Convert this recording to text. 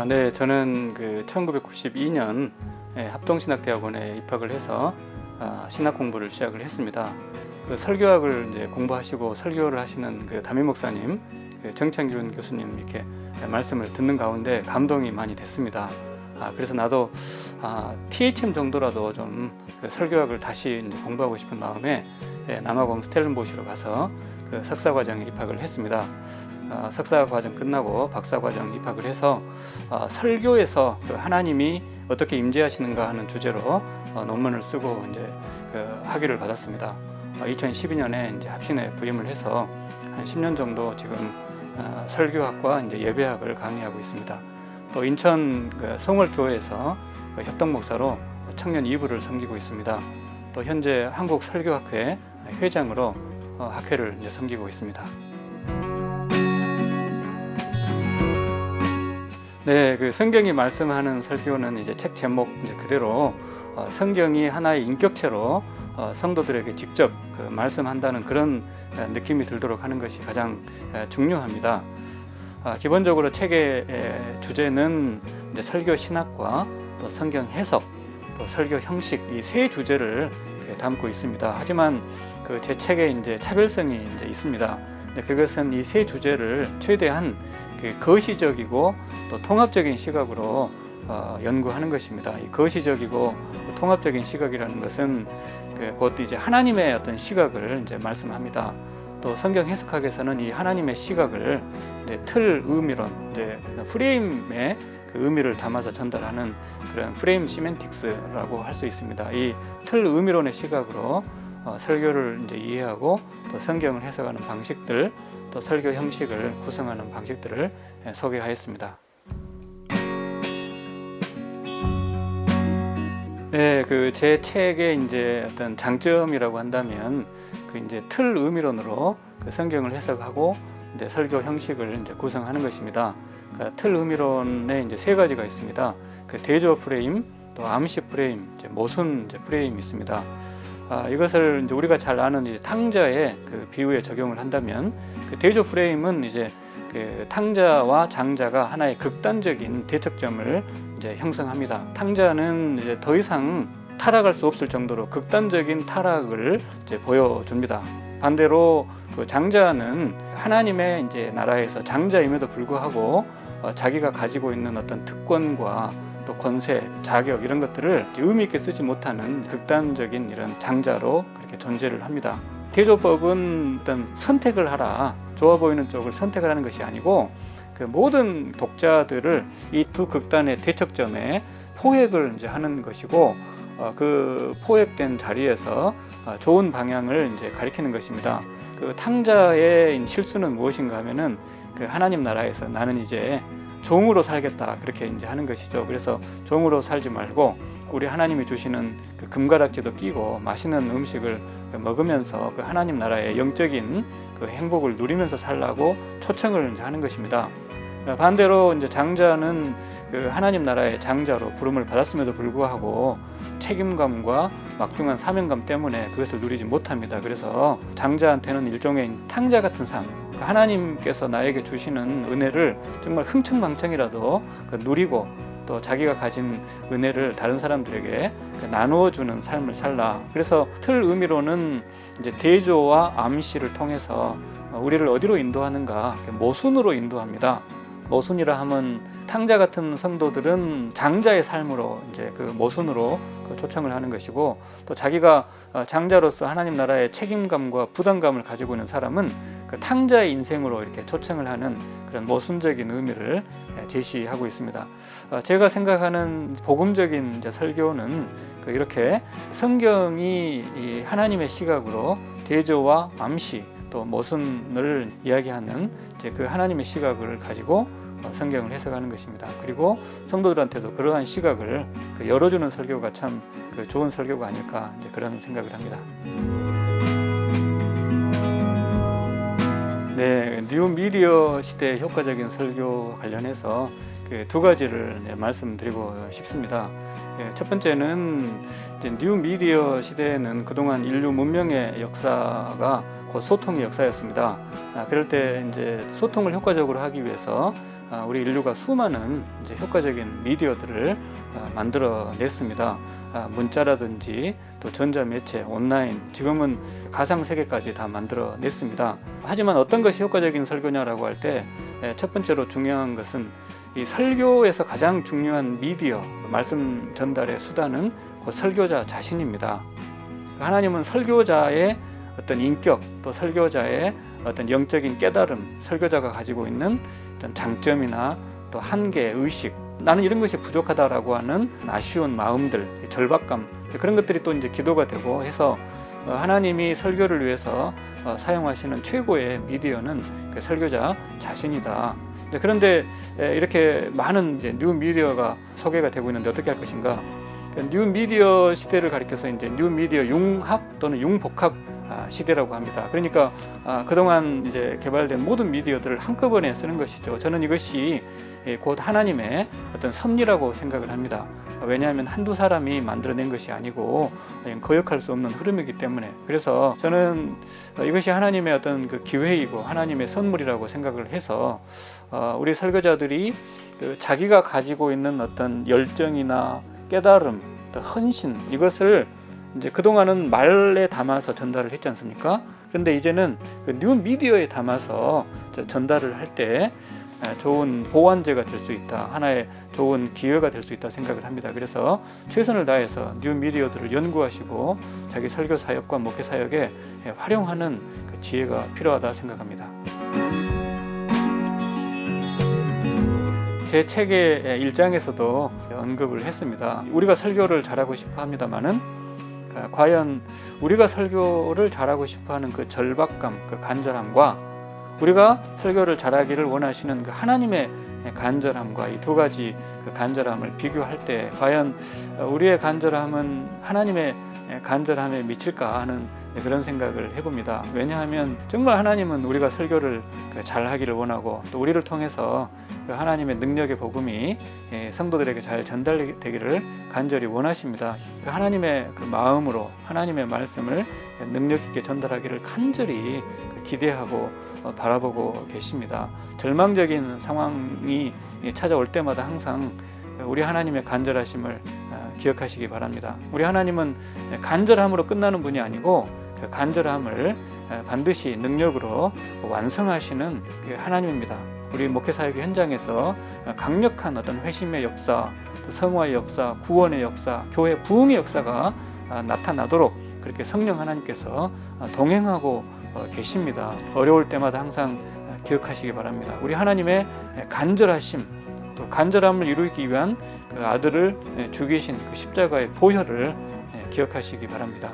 네, 저는 1992년 합동신학대학원에 입학을 해서 신학 공부를 시작을 했습니다. 설교학을 이제 공부하시고 설교를 하시는 담임 목사님, 정창균 교수님 이렇게 말씀을 듣는 가운데 감동이 많이 됐습니다. 그래서 나도 THM 정도라도 좀 설교학을 다시 이제 공부하고 싶은 마음에 남아공 스텔른보시로 가서 석사과정에 입학을 했습니다. 석사과정 끝나고 박사과정 입학을 해서 설교에서 하나님이 어떻게 임재하시는가 하는 주제로 논문을 쓰고 이제 학위를 받았습니다. 2012년에 이제 합신에 부임을 해서 한 10년 정도 지금 설교학과 이제 예배학을 강의하고 있습니다. 또 인천 성월교회에서 협동 목사로 청년 2부를 섬기고 있습니다. 또 현재 한국 설교학회 회장으로 학회를 이제 섬기고 있습니다. 네, 성경이 말씀하는 설교는 이제 책 제목 이제 그대로 성경이 하나의 인격체로 성도들에게 직접 말씀한다는 그런 느낌이 들도록 하는 것이 가장 중요합니다. 기본적으로 책의 주제는 이제 설교 신학과 또 성경 해석, 또 설교 형식 이 세 주제를 담고 있습니다. 하지만 제 책에 이제 차별성이 이제 있습니다. 그것은 이 세 주제를 최대한 거시적이고 또 통합적인 시각으로 연구하는 것입니다. 이 거시적이고 통합적인 시각이라는 것은 곧 이제 하나님의 어떤 시각을 이제 말씀합니다. 또 성경 해석학에서는 이 하나님의 시각을 틀 의미론, 이제 프레임의 의미를 담아서 전달하는 그런 프레임 시멘틱스라고 할 수 있습니다. 이 틀 의미론의 시각으로 설교를 이제 이해하고 또 성경을 해석하는 방식들, 또 설교 형식을 구성하는 방식들을 소개하였습니다. 네, 제 책의 이제 어떤 장점이라고 한다면 이제 틀 의미론으로 성경을 해석하고 이제 설교 형식을 이제 구성하는 것입니다. 틀 의미론에 이제 세 가지가 있습니다. 대조 프레임, 또 암시 프레임, 이제 모순 이제 프레임이 있습니다. 이것을 이제 우리가 잘 아는 이제 탕자의 비유에 적용을 한다면 대조 프레임은 이제 탕자와 장자가 하나의 극단적인 대척점을 이제 형성합니다. 탕자는 이제 더 이상 타락할 수 없을 정도로 극단적인 타락을 이제 보여줍니다. 반대로 장자는 하나님의 이제 나라에서 장자임에도 불구하고 자기가 가지고 있는 어떤 특권과 또 권세, 자격 이런 것들을 의미 있게 쓰지 못하는 극단적인 이런 장자로 그렇게 존재를 합니다. 대조법은 어떤 선택을 하라, 좋아 보이는 쪽을 선택을 하는 것이 아니고 모든 독자들을 이 두 극단의 대척점에 포획을 이제 하는 것이고 포획된 자리에서 좋은 방향을 이제 가리키는 것입니다. 탕자의 실수는 무엇인가 하면은 하나님 나라에서 나는 이제 종으로 살겠다 그렇게 이제 하는 것이죠. 그래서 종으로 살지 말고 우리 하나님이 주시는 금가락지도 끼고 맛있는 음식을 먹으면서 하나님 나라의 영적인 행복을 누리면서 살라고 초청을 이제 하는 것입니다. 반대로 이제 장자는 하나님 나라의 장자로 부름을 받았음에도 불구하고 책임감과 막중한 사명감 때문에 그것을 누리지 못합니다. 그래서 장자한테는 일종의 탕자 같은 삶, 하나님께서 나에게 주시는 은혜를 정말 흥청망청이라도 누리고 또 자기가 가진 은혜를 다른 사람들에게 나누어주는 삶을 살라. 그래서 틀 의미로는 이제 대조와 암시를 통해서 우리를 어디로 인도하는가? 모순으로 인도합니다. 모순이라 하면 탕자 같은 성도들은 장자의 삶으로 이제 모순으로 초청을 하는 것이고, 또 자기가 장자로서 하나님 나라의 책임감과 부담감을 가지고 있는 사람은 탕자의 인생으로 이렇게 초청을 하는 그런 모순적인 의미를 제시하고 있습니다. 제가 생각하는 복음적인 이제 설교는 이렇게 성경이 이 하나님의 시각으로 대조와 암시 또 모순을 이야기하는 이제 하나님의 시각을 가지고 성경을 해석하는 것입니다. 그리고 성도들한테도 그러한 시각을 열어주는 설교가 참 좋은 설교가 아닐까 이제 그런 생각을 합니다. 네, 뉴 미디어 시대의 효과적인 설교 관련해서 두 가지를 말씀드리고 싶습니다. 첫 번째는 이제 뉴 미디어 시대에는 그동안 인류 문명의 역사가 곧 소통의 역사였습니다. 그럴 때 이제 소통을 효과적으로 하기 위해서 우리 인류가 수많은 이제 효과적인 미디어들을 만들어냈습니다. 문자라든지 또 전자매체, 온라인, 지금은 가상세계까지 다 만들어냈습니다. 하지만 어떤 것이 효과적인 설교냐라고 할 때 첫 번째로 중요한 것은 이 설교에서 가장 중요한 미디어, 말씀 전달의 수단은 그 설교자 자신입니다. 하나님은 설교자의 어떤 인격, 또 설교자의 어떤 영적인 깨달음, 설교자가 가지고 있는 어떤 장점이나 또 한계, 의식, 나는 이런 것이 부족하다라고 하는 아쉬운 마음들, 절박감, 그런 것들이 또 이제 기도가 되고 해서 하나님이 설교를 위해서 사용하시는 최고의 미디어는 그 설교자 자신이다. 그런데 이렇게 많은 이제 뉴 미디어가 소개가 되고 있는데 어떻게 할 것인가? 뉴 미디어 시대를 가리켜서 이제 뉴 미디어 융합 또는 융복합 시대라고 합니다. 그러니까 그동안 이제 개발된 모든 미디어들을 한꺼번에 쓰는 것이죠. 저는 이것이 곧 하나님의 어떤 섭리라고 생각을 합니다. 왜냐하면 한두 사람이 만들어낸 것이 아니고 거역할 수 없는 흐름이기 때문에. 그래서 저는 이것이 하나님의 어떤 그 기회이고 하나님의 선물이라고 생각을 해서 우리 설교자들이 자기가 가지고 있는 어떤 열정이나 깨달음, 헌신, 이것을 이제 그동안은 말에 담아서 전달을 했지 않습니까? 그런데 이제는 그 뉴 미디어에 담아서 전달을 할 때 좋은 보완제가 될 수 있다. 하나의 좋은 기회가 될 수 있다 생각을 합니다. 그래서 최선을 다해서 뉴 미디어들을 연구하시고 자기 설교 사역과 목회 사역에 활용하는 그 지혜가 필요하다 생각합니다. 제 책의 1장에서도 언급을 했습니다. 우리가 설교를 잘하고 싶어 합니다만은 과연 우리가 설교를 잘하고 싶어하는 그 절박감, 그 간절함과 우리가 설교를 잘하기를 원하시는 그 하나님의 간절함과 이 두 가지 그 간절함을 비교할 때 과연 우리의 간절함은 하나님의 간절함에 미칠까 하는 그런 생각을 해봅니다. 왜냐하면 정말 하나님은 우리가 설교를 잘하기를 원하고 또 우리를 통해서 그 하나님의 능력의 복음이 성도들에게 잘 전달되기를 간절히 원하십니다. 그 하나님의 그 마음으로 하나님의 말씀을 능력 있게 전달하기를 간절히 기대하고 바라보고 계십니다. 절망적인 상황이 찾아올 때마다 항상 우리 하나님의 간절하심을 기억하시기 바랍니다. 우리 하나님은 간절함으로 끝나는 분이 아니고 그 간절함을 반드시 능력으로 완성하시는 하나님입니다. 우리 목회사역의 현장에서 강력한 어떤 회심의 역사, 성화의 역사, 구원의 역사, 교회 부흥의 역사가 나타나도록 그렇게 성령 하나님께서 동행하고 계십니다. 어려울 때마다 항상 기억하시기 바랍니다. 우리 하나님의 간절하심, 또 간절함을 이루기 위한 그 아들을 죽이신 그 십자가의 보혈을 기억하시기 바랍니다.